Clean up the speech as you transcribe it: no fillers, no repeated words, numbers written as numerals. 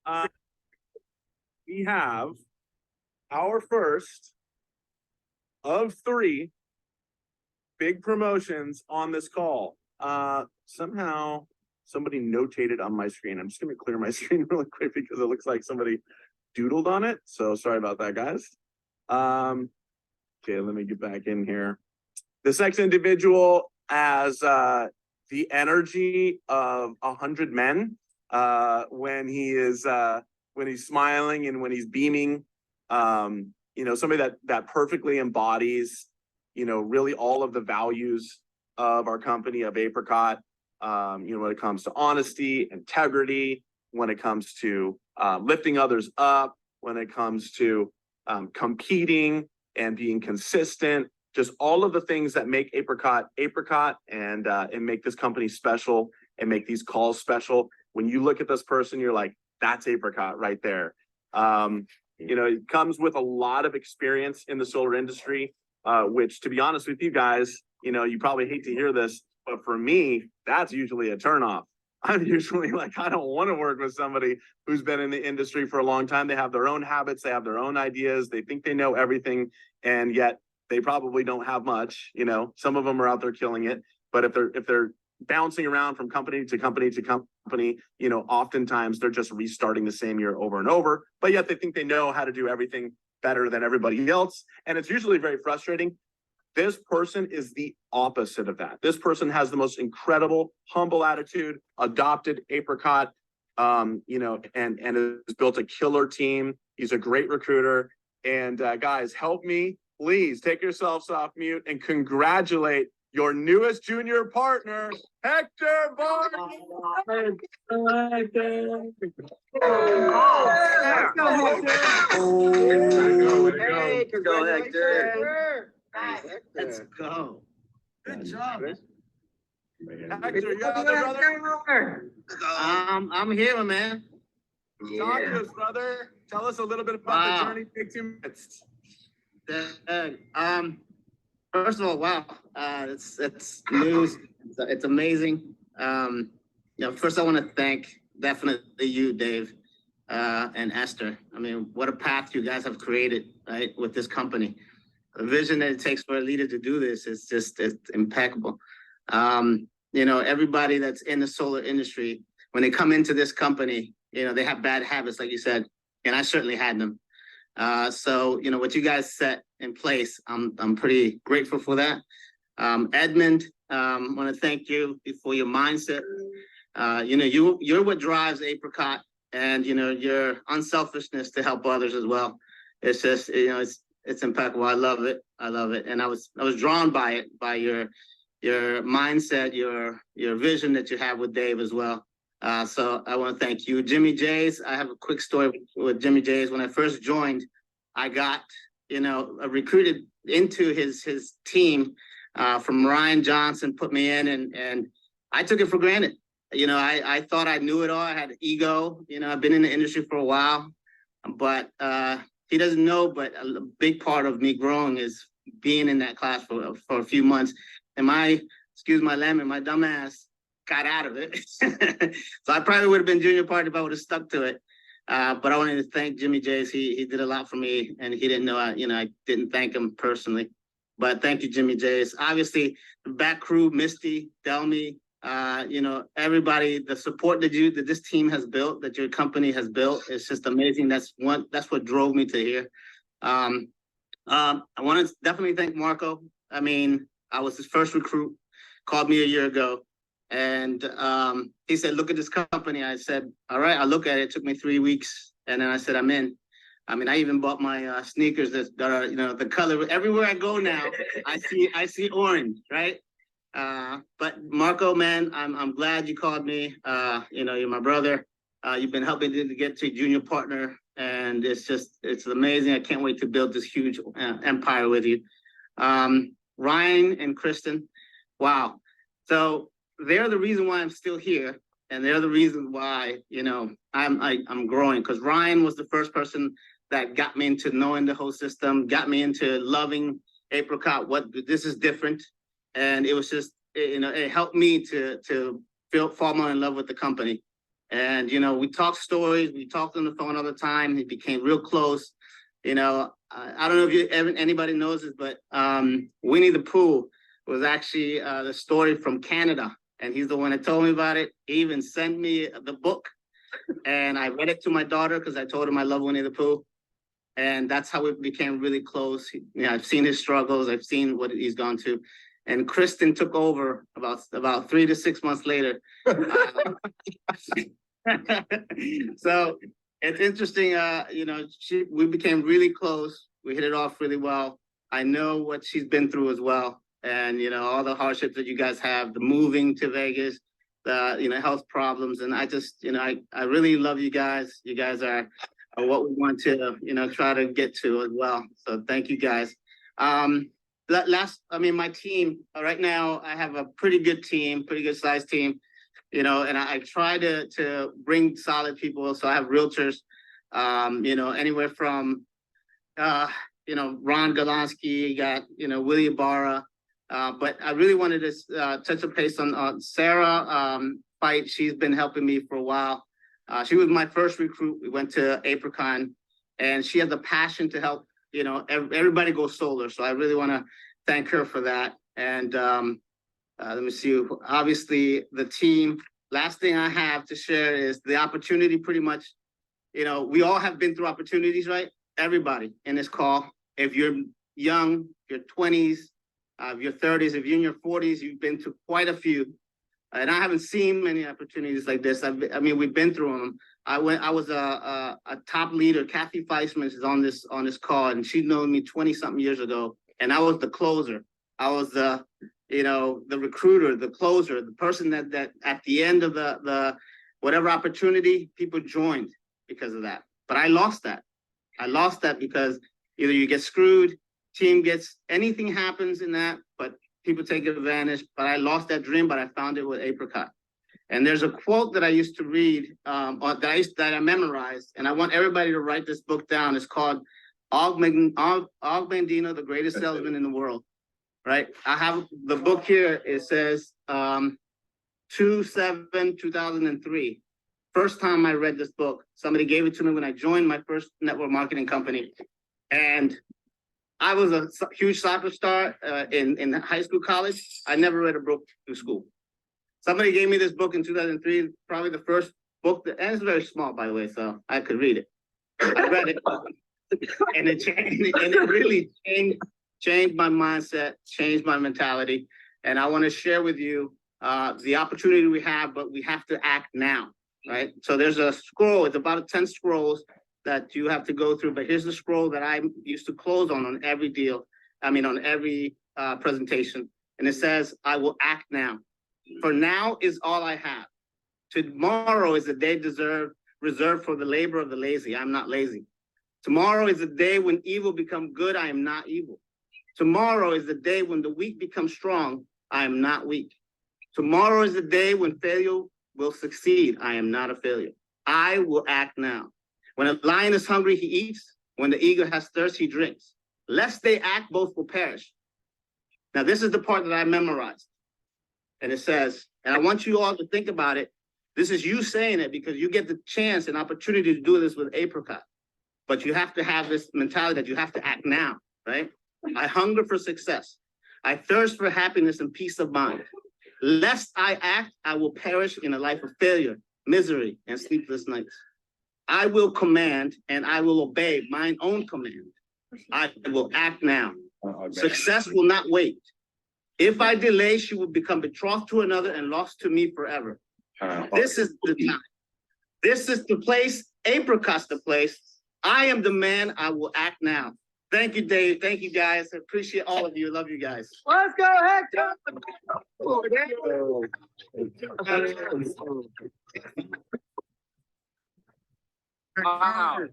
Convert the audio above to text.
Uh, we have our first of 3 big promotions on this call. Somehow somebody notated on my screen. I'm just going to clear my screen really quick because it looks like somebody doodled on it. So sorry about that, guys. Okay, let me get back in here. This next individual has the energy of 100 men when he's smiling and when he's beaming. Somebody that perfectly embodies, really all of the values of our company, of Apricot. When it comes to honesty, integrity, when it comes to lifting others up, when it comes to competing and being consistent, just all of the things that make Apricot and make this company special and make these calls special. When you look at this person, you're like, that's Apricot right there. It comes with a lot of experience in the solar industry, which, to be honest with you guys, you probably hate to hear this, but for me, that's usually a turnoff. I'm usually like, I don't want to work with somebody who's been in the industry for a long time. They have their own habits, they have their own ideas, they think they know everything, and yet they probably don't have much. Some of them are out there killing it, but if they're bouncing around from company to company to company, oftentimes they're just restarting the same year over and over, but yet they think they know how to do everything better than everybody else. And it's usually very frustrating. This person is the opposite of that. This person has the most incredible, humble attitude, adopted Apricot, and has built a killer team. He's a great recruiter. And guys, help me, please take yourselves off mute and congratulate your newest junior partner, Hector Vargas. Go, Hector. Let's go. Good job. Hector, you got the brother? I'm here, man. Talk to us, brother. Tell us a little bit about the journey. Take 2 minutes. First of all, wow. It's news. It's amazing. First I want to thank definitely you, Dave, and Esther. I mean, what a path you guys have created, right, with this company. The vision that it takes for a leader to do this is it's impeccable. Everybody that's in the solar industry, when they come into this company, they have bad habits, like you said, and I certainly had them. So what you guys set in place, I'm pretty grateful for that. Edmund, want to thank you for your mindset. You're what drives Apricot, and your unselfishness to help others as well. It's just it's impeccable. I love it, and I was drawn by it, by your mindset, your vision that you have with Dave as well. So I want to thank you. Jimmy J's, I have a quick story with Jimmy J's. When I first joined, I got, recruited into his team from Ryan Johnson, put me in, and I took it for granted. I thought I knew it all. I had ego. I've been in the industry for a while, but he doesn't know, but a big part of me growing is being in that class for a few months. And excuse my lemon, my dumb ass got out of it. So I probably would have been junior partner if I would have stuck to it. But I wanted to thank Jimmy J's. He did a lot for me, and he didn't know I didn't thank him personally. But thank you, Jimmy J's. Obviously, the back crew, Misty, Delmy, everybody, the support that this team has built, that your company has built, it's just amazing. That's what drove me to here. I want to definitely thank Marco. I mean, I was his first recruit, called me a year ago, and he said, look at this company. I said, all right, I'll look at it. It took me 3 weeks, and then I said, I'm in. I mean, I even bought my sneakers that are, the color. Everywhere I go now, I see orange, right? But Marco, man, I'm glad you called me. You're my brother. You've been helping to get to junior partner, and it's amazing. I can't wait to build this huge empire with you. Ryan and Kristen, wow. So they're the reason why I'm still here, and they're the reason why I'm growing. Because Ryan was the first person that got me into knowing the whole system, got me into loving Apricot. This is different. And it was just, it helped me to fall more in love with the company. And, we talked stories, we talked on the phone all the time. He became real close. I don't know if anybody knows this, but Winnie the Pooh was actually the story from Canada. And he's the one that told me about it. He even sent me the book. And I read it to my daughter because I told him I love Winnie the Pooh. And that's how we became really close. I've seen his struggles. I've seen what he's gone to. And Kristen took over about 3 to 6 months later. So it's interesting. We became really close. We hit it off really well. I know what she's been through as well. And, all the hardships that you guys have, the moving to Vegas, the, health problems. And I just, I really love you guys. You guys are what we want to, try to get to as well. So thank you guys. My team right now, I have a pretty good team, pretty good sized team, and I try to bring solid people. So I have realtors, anywhere from, Ron Golonsky, you got, Willie Barra. But I really wanted to touch a base on Sarah Fight. She's been helping me for a while. She was my first recruit. We went to Apricon, and she has a passion to help, everybody go solar. So I really want to thank her for that. And let me see. Obviously, the team. Last thing I have to share is the opportunity. Pretty much, we all have been through opportunities, right? Everybody in this call. If you're young, your 20s, your 30s, if you're in your 40s, you've been to quite a few. And I haven't seen many opportunities like this. We've been through them. I was a top leader. Kathy Feisman is on this call, and she known me 20-something years ago. And I was the closer. I was the recruiter, the closer, the person that at the end of the whatever opportunity, people joined because of that. But I lost that. I lost that because either you get screwed, team gets, anything happens in that, but people take advantage. But I lost that dream, but I found it with Apricot. And there's a quote that I used to read, that I memorized, and I want everybody to write this book down. It's called Og Mandino, the greatest salesman in the world. Right? I have the book here. It says 2/7/2003. First time I read this book, somebody gave it to me when I joined my first network marketing company, and I was a huge soccer star in high school, college. I never read a book through school. Somebody gave me this book in 2003, probably the first book, and it's very small, by the way, so I could read it. I read it, and it really changed my mindset, changed my mentality. And I want to share with you the opportunity we have, but we have to act now, right? So there's a scroll, it's about 10 scrolls that you have to go through, but here's the scroll that I used to close on every deal. On every presentation. And it says, I will act now. For now is all I have. Tomorrow is a day reserved for the labor of the lazy. I'm not lazy. Tomorrow is the day when evil becomes good. I am not evil. Tomorrow is the day when the weak become strong. I am not weak. Tomorrow is the day when failure will succeed. I am not a failure. I will act now. When a lion is hungry, he eats. When the eagle has thirst, he drinks. Lest they act, both will perish. Now, this is the part that I memorized. And it says, and I want you all to think about it. This is you saying it because you get the chance and opportunity to do this with Apricot. But you have to have this mentality that you have to act now, right? I hunger for success. I thirst for happiness and peace of mind. Lest I act, I will perish in a life of failure, misery, and sleepless nights. I will command and I will obey mine own command. I will act now. Success will not wait. If I delay, she will become betrothed to another and lost to me forever. This is the time. This is the place. Apricot's the place. I am the man. I will act now. Thank you, Dave. Thank you, guys. I appreciate all of you. Love you guys. Let's go, Hector! Wow.